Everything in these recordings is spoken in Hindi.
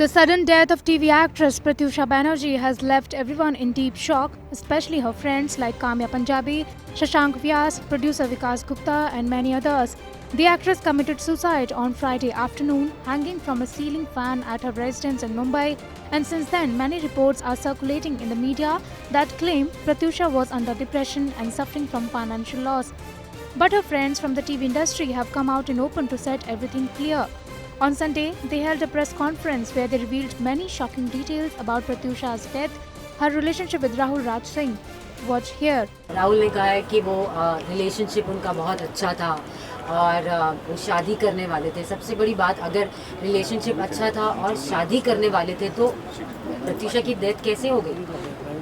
The sudden death of TV actress Pratyusha Banerjee has left everyone in deep shock, especially her friends like Kamya Punjabi, Shashank Vyas, producer Vikas Gupta and many others. The actress committed suicide on Friday afternoon, hanging from a ceiling fan at her residence in Mumbai, and since then many reports are circulating in the media that claim Pratyusha was under depression and suffering from financial loss. But her friends from the TV industry have come out in open to set everything clear. On Sunday, they held a press conference where they revealed many shocking details about Pratyusha's death, her relationship with Rahul Raj Singh. Watch here. Rahul ने कहा है कि वो रिलेशनशिप उनका बहुत अच्छा था और वो शादी करने वाले थे। सबसे बड़ी बात, अगर रिलेशनशिप अच्छा था और शादी करने वाले थे तो प्रत्यूषा की डेथ कैसे हो गई?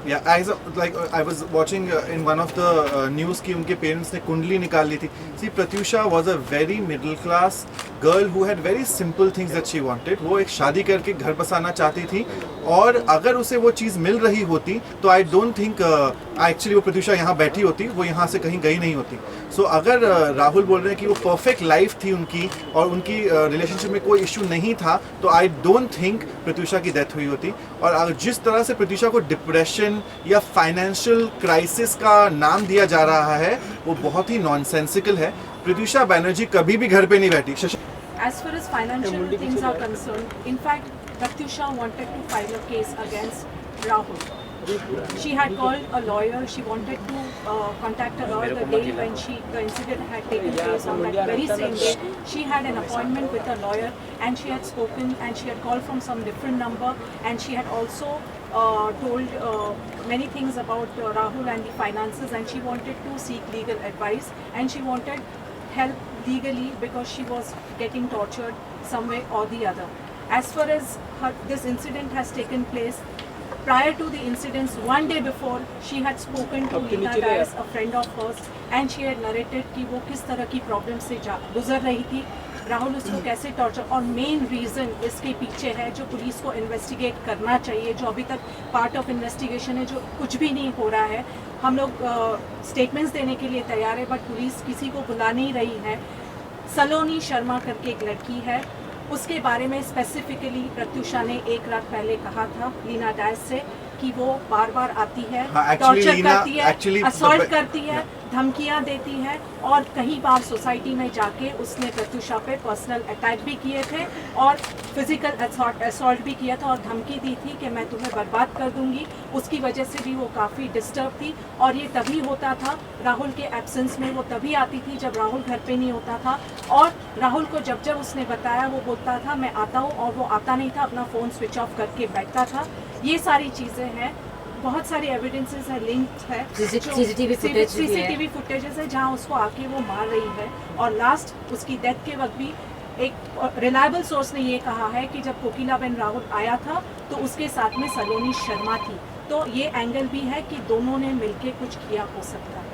Yeah, I was watching in one of the news कि उनके पेरेंट्स ने कुंडली निकाल ली थी. See, Pratyusha was a very middle class girl who had very simple things that she wanted. वो एक शादी करके घर बसाना चाहती थी और अगर उसे वो चीज़ मिल रही होती तो I don't think एक्चुअली वो प्रत्यूषा यहाँ बैठी होती, वो यहाँ से कहीं गई नहीं होती. सो अगर राहुल बोल रहे हैं कि वो परफेक्ट लाइफ थी उनकी और उनकी रिलेशनशिप में कोई इशू नहीं था तो आई डोंट थिंक प्रत्यूषा की डेथ हुई होती. और अगर जिस तरह से प्रत्यूषा को डिप्रेशन या फाइनेंशियल क्राइसिस का नाम दिया जा रहा है वो बहुत ही नॉनसेंसिकल है. प्रत्यूषा बैनर्जी कभी भी घर पे नहीं बैठी. As far as financial things are concerned, in fact, Pratyusha wanted to file a case against Rahul. She had called a lawyer. She wanted to contact a lawyer the day when the incident had taken place. On that very same day, she had an appointment with a lawyer, and she had spoken, and she had called from some different number, and she had also told many things about Rahul and the finances, and she wanted to seek legal advice, and she wanted help legally because she was getting tortured some way or the other. As far as this incident has taken place, prior to the incidents, one day before, she had spoken to Leena Dias, a friend of hers, and she had narrated कि वो किस तरह की प्रॉब्लम से गुजर रही थी, राहुल उसको कैसे टॉर्चर, और मेन रीज़न इसके पीछे है जो पुलिस को इन्वेस्टिगेट करना चाहिए, जो अभी तक पार्ट ऑफ इन्वेस्टिगेशन है, जो कुछ भी नहीं हो रहा है. हम लोग स्टेटमेंट्स देने के लिए तैयार है बट पुलिस किसी को बुला नहीं रही है. सलोनी शर्मा करके एक लड़की है, उसके बारे में स्पेसिफिकली प्रत्यूषा ने एक रात पहले कहा था लीना डायस से कि वो बार बार आती है, टॉर्चर करती है, असॉल्ट करती है, धमकियां देती है, और कई बार सोसाइटी में जाके उसने प्रत्यूषा पे पर्सनल अटैक भी किए थे और फिजिकल असॉल्ट भी किया था और धमकी दी थी कि मैं तुम्हें बर्बाद कर दूंगी. उसकी वजह से भी वो काफ़ी डिस्टर्ब थी और ये तभी होता था राहुल के एब्सेंस में. वो तभी आती थी जब राहुल घर पे नहीं होता था, और राहुल को जब जब उसने बताया वो बोलता था मैं आता हूँ, और वो आता नहीं था, अपना फ़ोन स्विच ऑफ करके बैठता था. ये सारी चीज़ें हैं, बहुत सारे एविडेंसेस है, लिंक्स है, सीसीटीवी फुटेजेस है जहाँ उसको आके वो मार रही है. और लास्ट उसकी डेथ के वक्त भी एक रिलायबल सोर्स ने ये कहा है कि जब कोकिलाबेन राहुल आया था तो उसके साथ में सलोनी शर्मा थी. तो ये एंगल भी है कि दोनों ने मिलके कुछ किया हो सकता है.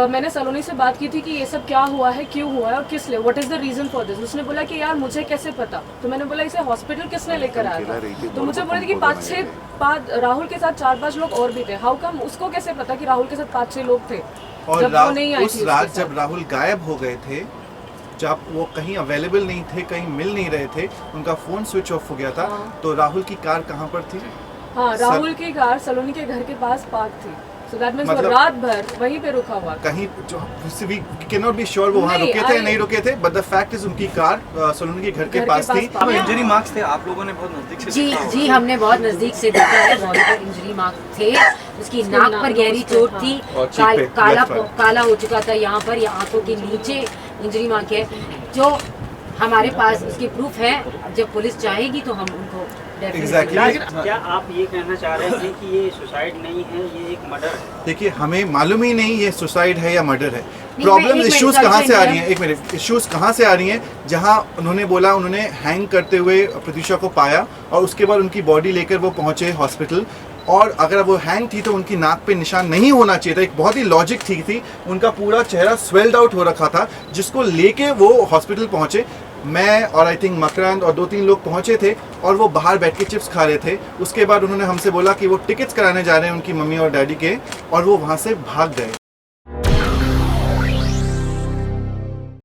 मैंने सलोनी से बात की थी कि ये सब क्या हुआ है, क्यों हुआ है और किस लिए, what is the reason for this. उसने बोला कि यार मुझे कैसे पता. तो मैंने बोला इसे हॉस्पिटल किसने लेकर आया था. तो मुझे बोला कि 5-6 राहुल के साथ 4-5 लोग और भी थे. हाउ कम उसको कैसे पता कि राहुल के साथ 5-6 लोग थे. और उस रात जब राहुल गायब हो गए थे, जब वो कहीं अवेलेबल नहीं थे, कहीं मिल नहीं रहे थे, उनका फ़ोन स्विच ऑफ हो गया था, तो राहुल की कार कहाँ पर थी? हाँ, राहुल की कार सलोनी के घर के पास पार्क थी. So that means मतलब रात भर वहीं पे रुका हुआ कहीं, we cannot be sure वो वहाँ रुके थे या नहीं रुके थे, but the fact is उनकी कार सलोनी के घर के पास थी. इंजरी मार्क्स थे, आप लोगों ने बहुत नजदीक से जी हमने बहुत नजदीक से देखा है. बॉडी पर इंजरी मार्क थे, उसकी नाक पर गहरी चोट थी, काला हो चुका था यहाँ पर, या आंखों के नीचे इंजरी मार्क है, जो हमारे पास उसके प्रूफ है. जब पुलिस चाहेगी तो हम उनको क्या आप ये कहना चाह रहे हैं कि ये सुसाइड नहीं है, ये एक मर्डर है? देखिए, हमें मालूम ही नहीं ये सुसाइड है या मर्डर है. प्रॉब्लम इश्यूज कहाँ से आ रही हैं, एक मिनट, इश्यूज कहाँ से आ रही हैं, जहाँ उन्होंने बोला उन्होंने हैंग करते हुए प्रत्यूषा को पाया और उसके बाद उनकी बॉडी लेकर वो पहुँचे हॉस्पिटल, और अगर वो हैंग थी तो उनकी नाक पे निशान नहीं होना चाहिए था. एक बहुत ही लॉजिक ठीक थी. उनका पूरा चेहरा स्वेल्ड आउट हो रखा था, जिसको लेके वो हॉस्पिटल पहुँचे. मैं और आई थिंक मकरांद और 2-3 लोग पहुंचे थे और वो बाहर बैठ के चिप्स खा रहे थे. उसके बाद उन्होंने हमसे बोला कि वो टिकट्स कराने जा रहे हैं उनकी मम्मी और डैडी के, और वो वहाँ से भाग गए.